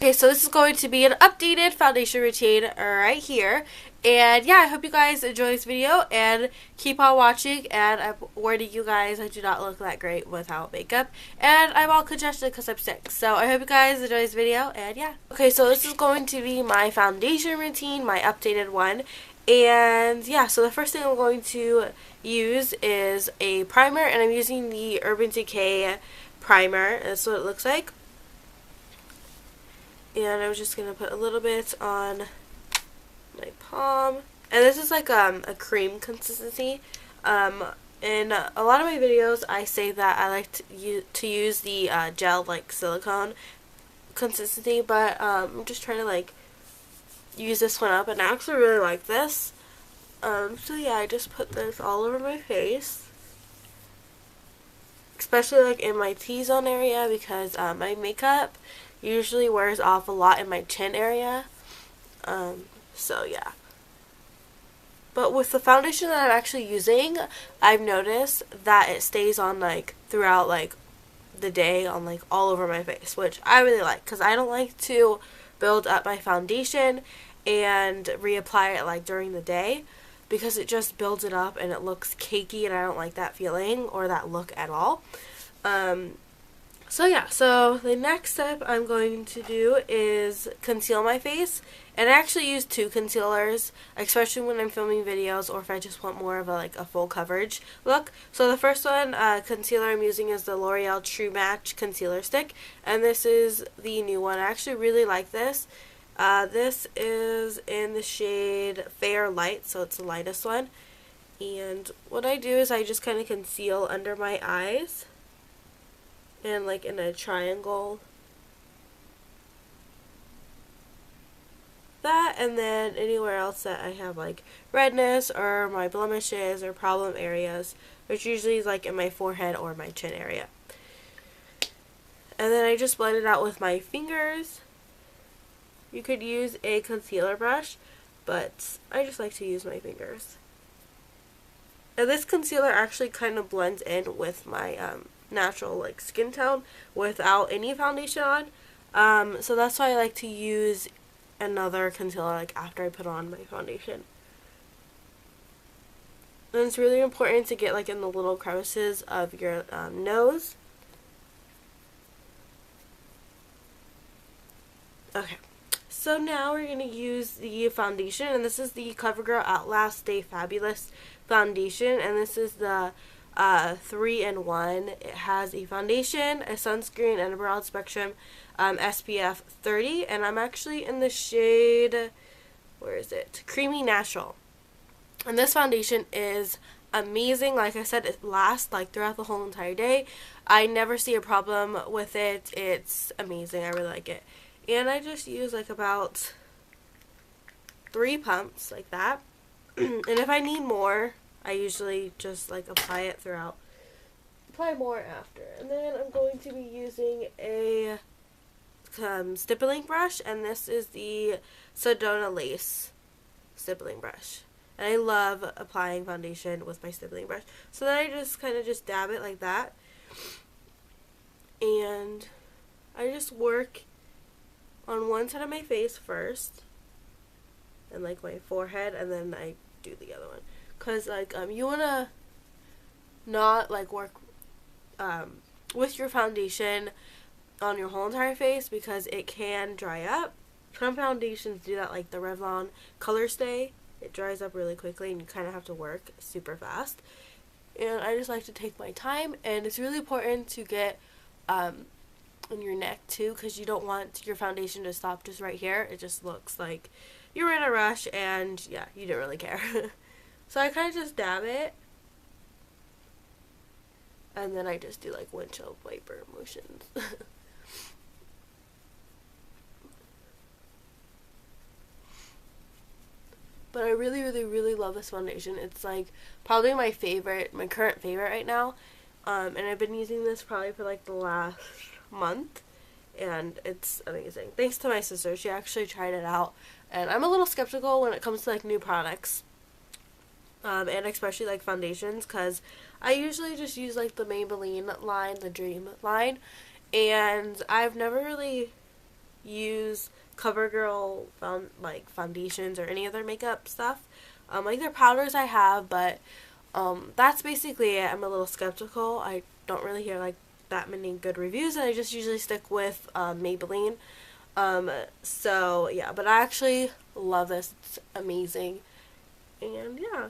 Okay, so this is going to be an updated foundation routine right here. And yeah, I hope you guys enjoy this video and keep on watching. And I'm warning you guys, I do not look that great without makeup. And I'm all congested because I'm sick. So I hope you guys enjoy this video. And yeah. Okay, so this is going to be my foundation routine, my updated one. And yeah, so the first thing I'm going to use is a primer. And I'm using the Urban Decay primer. That's what it looks like. And I'm just going to put a little bit on my palm. And this is like a cream consistency. In a lot of my videos, I say that I like to use the gel, like silicone consistency. But I'm just trying to like use this one up. And I actually really like this. So yeah, I just put this all over my face. Especially like in my T-zone area because my makeup usually wears off a lot in my chin area. So yeah. But with the foundation that I'm actually using, I've noticed that it stays on like throughout like the day on like all over my face, which I really like because I don't like to build up my foundation and reapply it like during the day because it just builds it up and it looks cakey and I don't like that feeling or that look at all. So yeah, so the next step I'm going to do is conceal my face. And I actually use two concealers, especially when I'm filming videos or if I just want more of a full coverage look. So the first one, concealer I'm using is the L'Oreal True Match Concealer Stick. And this is the new one. I actually really like this. This is in the shade Fair Light, so it's the lightest one. And what I do is I just kind of conceal under my eyes. And like in a triangle. That, and then anywhere else that I have like redness or my blemishes or problem areas, which usually is like in my forehead or my chin area. And then I just blend it out with my fingers. You could use a concealer brush, but I just like to use my fingers. And this concealer actually kind of blends in with my natural like skin tone without any foundation on. So that's why I like to use another concealer like after I put on my foundation. And it's really important to get like in the little crevices of your nose. Okay. So now we're going to use the foundation, and this is the Covergirl Outlast Stay Fabulous foundation, and this is the 3-in-1. It has a foundation, a sunscreen, and a broad spectrum SPF 30, and I'm actually in the shade, where is it? Creamy Natural. And this foundation is amazing. Like I said, it lasts like throughout the whole entire day. I never see a problem with it. It's amazing. I really like it. And I just use like about 3 pumps like that. And if I need more, I usually just like apply it throughout. Apply more after. And then I'm going to be using a stippling brush, and this is the Sedona Lace stippling brush. And I love applying foundation with my stippling brush. So then I just kind of just dab it like that. And I just work on one side of my face first, and like my forehead, and then I do the other one. Cause like you wanna not like work with your foundation on your whole entire face because it can dry up. Some foundations do that, like the Revlon Color Stay. It dries up really quickly, and you kind of have to work super fast. And I just like to take my time, and it's really important to get in your neck too, because you don't want your foundation to stop just right here. It just looks like you're in a rush and yeah, you don't really care. So I kind of just dab it, and then I just do like windshield wiper motions. But I really, really, really love this foundation. It's like probably my favorite, my current favorite right now. And I've been using this probably for like the last month, and it's amazing. Thanks to my sister. She actually tried it out, and I'm a little skeptical when it comes to like new products, and especially like foundations, because I usually just use like the Maybelline line, the Dream line, and I've never really use CoverGirl foundations or any other makeup stuff. Like their powders I have, but that's basically it. I'm a little skeptical. I don't really hear like that many good reviews, and I just usually stick with Maybelline. So yeah, but I actually love this. It's amazing. And yeah.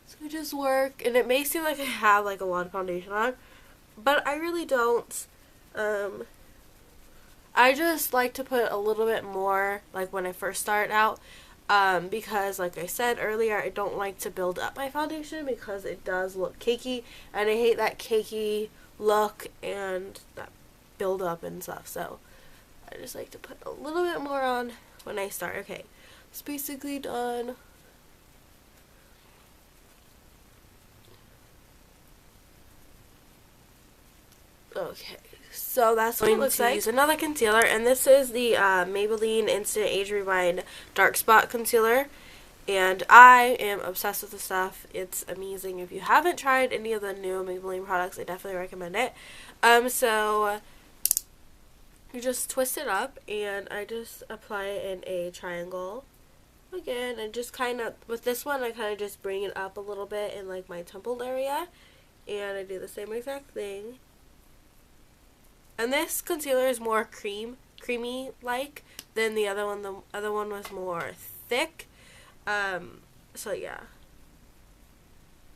So I just work, and it may seem like I have like a lot of foundation on, but I really don't. I just like to put a little bit more like when I first start out, because like I said earlier, I don't like to build up my foundation because it does look cakey, and I hate that cakey look and that build up and stuff. So I just like to put a little bit more on when I start. Okay, it's basically done. Okay, so that's what it looks like. Use another concealer, and this is the Maybelline Instant Age Rewind Dark Spot Concealer, and I am obsessed with this stuff. It's amazing. If you haven't tried any of the new Maybelline products, I definitely recommend it. So you just twist it up, and I just apply it in a triangle again, and just kind of, with this one, I kind of just bring it up a little bit in like my temple area, and I do the same exact thing. And this concealer is more creamy like than the other one. The other one was more thick. So yeah.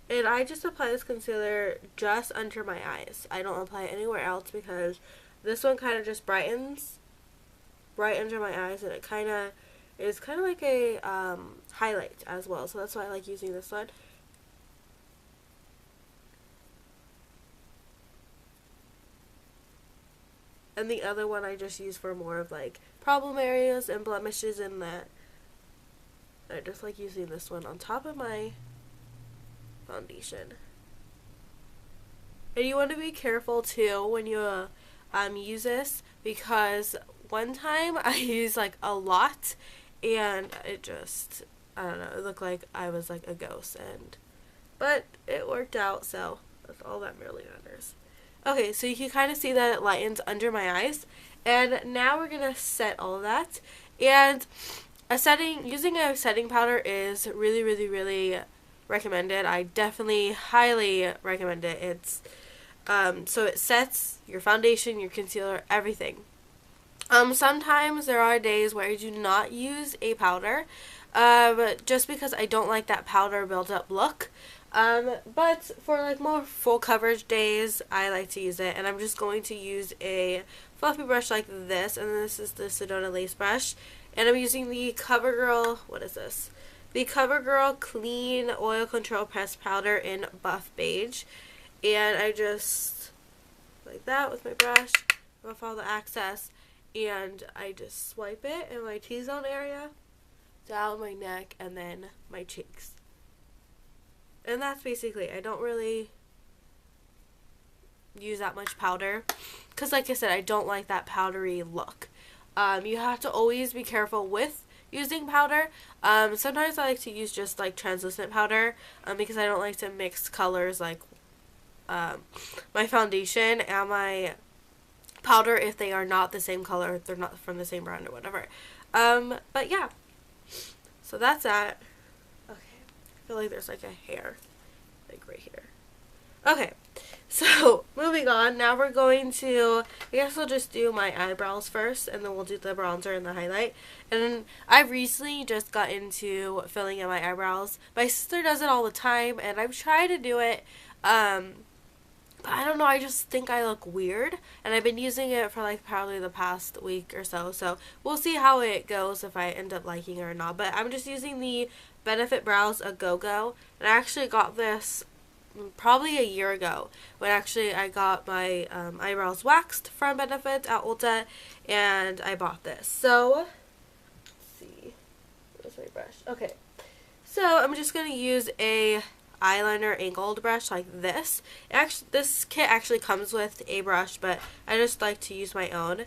And I just apply this concealer just under my eyes. I don't apply it anywhere else because this one kind of just brightens right under my eyes, and it kind of is kind of like a highlight as well. So that's why I like using this one. And the other one I just use for more of like problem areas and blemishes, and that I just like using this one on top of my foundation. And you want to be careful too when you use this, because one time I used like a lot, and it just, I don't know, it looked like I was like a ghost, but it worked out, so that's all that really matters. Okay, so you can kind of see that it lightens under my eyes, and now we're gonna set all of that. And using a setting powder is really, really, really recommended. I definitely highly recommend it. It's so it sets your foundation, your concealer, everything. Sometimes there are days where I do not use a powder, just because I don't like that powder build-up look. But for like more full coverage days, I like to use it, and I'm just going to use a fluffy brush like this, and this is the Sedona Lace brush, and I'm using the CoverGirl, what is this? The CoverGirl Clean Oil Control Pressed Powder in Buff Beige, and I just, like that with my brush, off all the excess, and I just swipe it in my T-zone area, down my neck, and then my cheeks. And that's basically, I don't really use that much powder, because like I said, I don't like that powdery look. You have to always be careful with using powder. Sometimes I like to use just like translucent powder, because I don't like to mix colors like my foundation and my powder if they are not the same color, if they're not from the same brand or whatever. But yeah, so that's that. I feel like there's like a hair, like right here. Okay, so moving on. Now we're going to, I guess I'll just do my eyebrows first, and then we'll do the bronzer and the highlight. And I've recently just got into filling in my eyebrows. My sister does it all the time, and I've tried to do it, but I don't know, I just think I look weird, and I've been using it for like probably the past week or so, so we'll see how it goes, if I end up liking it or not. But I'm just using the Benefit Brows A Go-Go, and I actually got this probably a year ago, when actually I got my eyebrows waxed from Benefit at Ulta, and I bought this. So, let's see, where's my brush? Okay, so I'm just going to use a eyeliner angled brush like this. This kit actually comes with a brush, but I just like to use my own.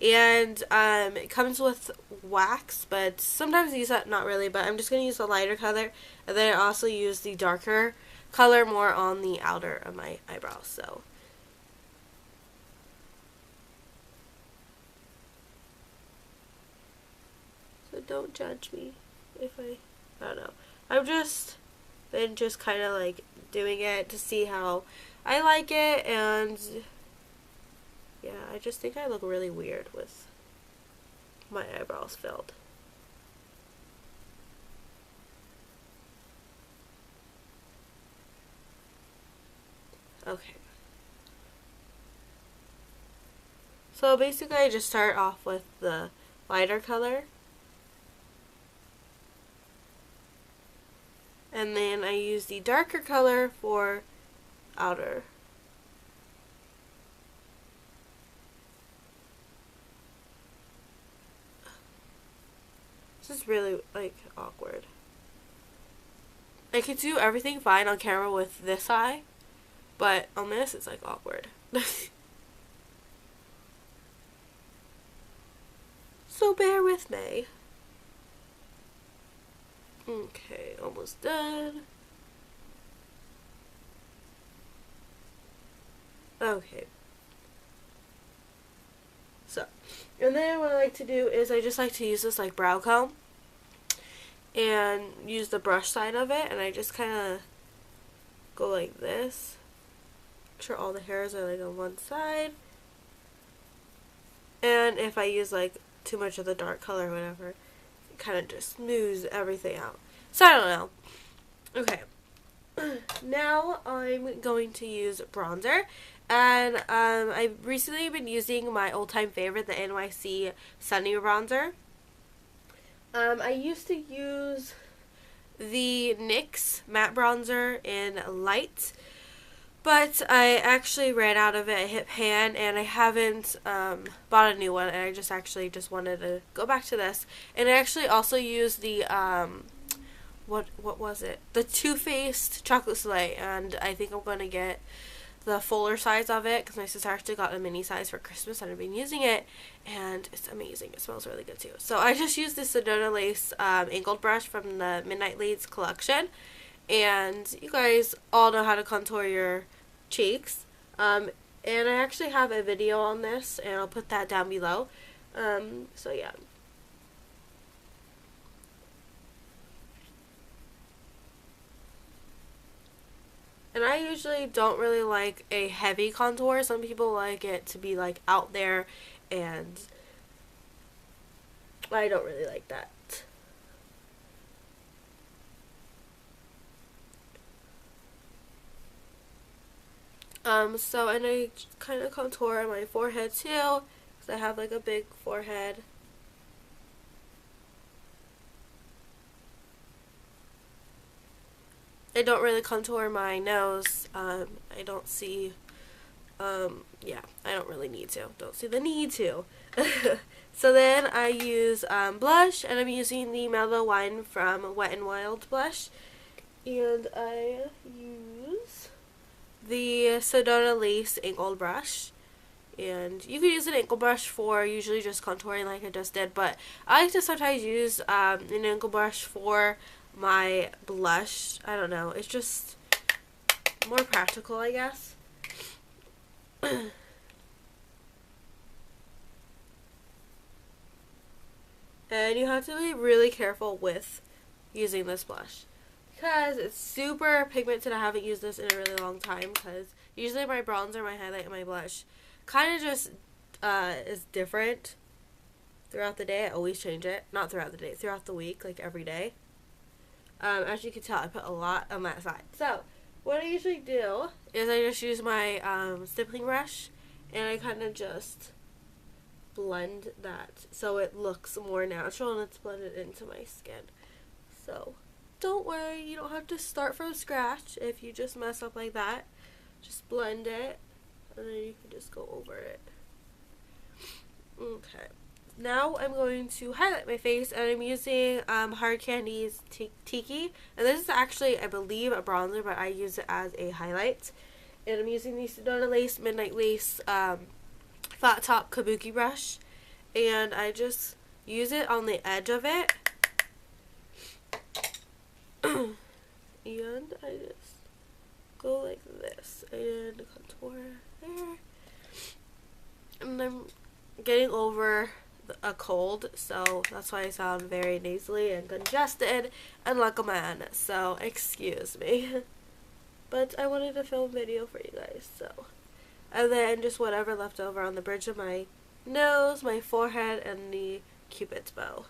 And it comes with wax, but sometimes I use that, not really, but I'm just going to use the lighter color, and then I also use the darker color more on the outer of my eyebrows. So don't judge me if I don't know. I've just been just kind of like doing it to see how I like it, and yeah, I just think I look really weird with my eyebrows filled. Okay. So basically I just start off with the lighter color. And then I use the darker color for outer. This is really like awkward. I could do everything fine on camera with this eye, but on this it's like awkward. So bear with me. Okay, almost done. Okay. So, and then what I like to do is I just like to use this like brow comb and use the brush side of it, and I just kind of go like this. Make sure all the hairs are like on one side. And if I use like too much of the dark color or whatever, it kind of just smooths everything out. So I don't know. Okay. Now I'm going to use bronzer, and I've recently been using my old-time favorite, the NYC Sunny Bronzer. I used to use the NYX matte bronzer in light, but I actually ran out of it. I hit pan, and I haven't bought a new one, and I just wanted to go back to this. And I actually also used the what was it? The Too Faced Chocolate Soleil, and I think I'm going to get the fuller size of it because my sister actually got a mini size for Christmas, and I've been using it, and it's amazing. It smells really good too. So I just used this Sedona Lace angled brush from the Midnight Lace collection, and you guys all know how to contour your cheeks. And I actually have a video on this, and I'll put that down below. So yeah. And I usually don't really like a heavy contour. Some people like it to be like out there, and I don't really like that. So, and I kind of contour my forehead too, because I have like a big forehead. I don't really contour my nose. I don't see, yeah, I don't really need to. Don't see the need to. So then I use blush, and I'm using the Mellow one from Wet n Wild blush. And I use the Sedona Lace angled brush. And you can use an ankle brush for usually just contouring like I just did, but I like to sometimes use an ankle brush for my blush. I don't know, it's just more practical, I guess. And you have to be really careful with using this blush because it's super pigmented. I haven't used this in a really long time because usually my bronzer, my highlight, and my blush kind of just is different throughout the day. I always change it. Not throughout the day, throughout the week, like every day. As you can tell, I put a lot on that side. So what I usually do is I just use my stippling brush, and I kind of just blend that so it looks more natural and it's blended into my skin. So don't worry, you don't have to start from scratch if you just mess up like that. Just blend it, and then you can just go over it. Okay. Now I'm going to highlight my face, and I'm using Hard Candy's Tiki. And this is actually, I believe, a bronzer, but I use it as a highlight. And I'm using the Sedona Lace Midnight Lace flat top kabuki brush. And I just use it on the edge of it. And I just go like this and contour there. And I'm getting over a cold, so that's why I sound very nasally and congested and like a man, so excuse me. But I wanted to film a video for you guys, so. And then just whatever left over on the bridge of my nose, my forehead, and the cupid's bow.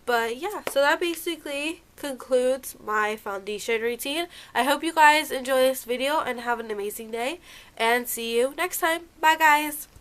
But yeah, so that basically concludes my foundation routine. I hope you guys enjoy this video and have an amazing day. And see you next time. Bye guys!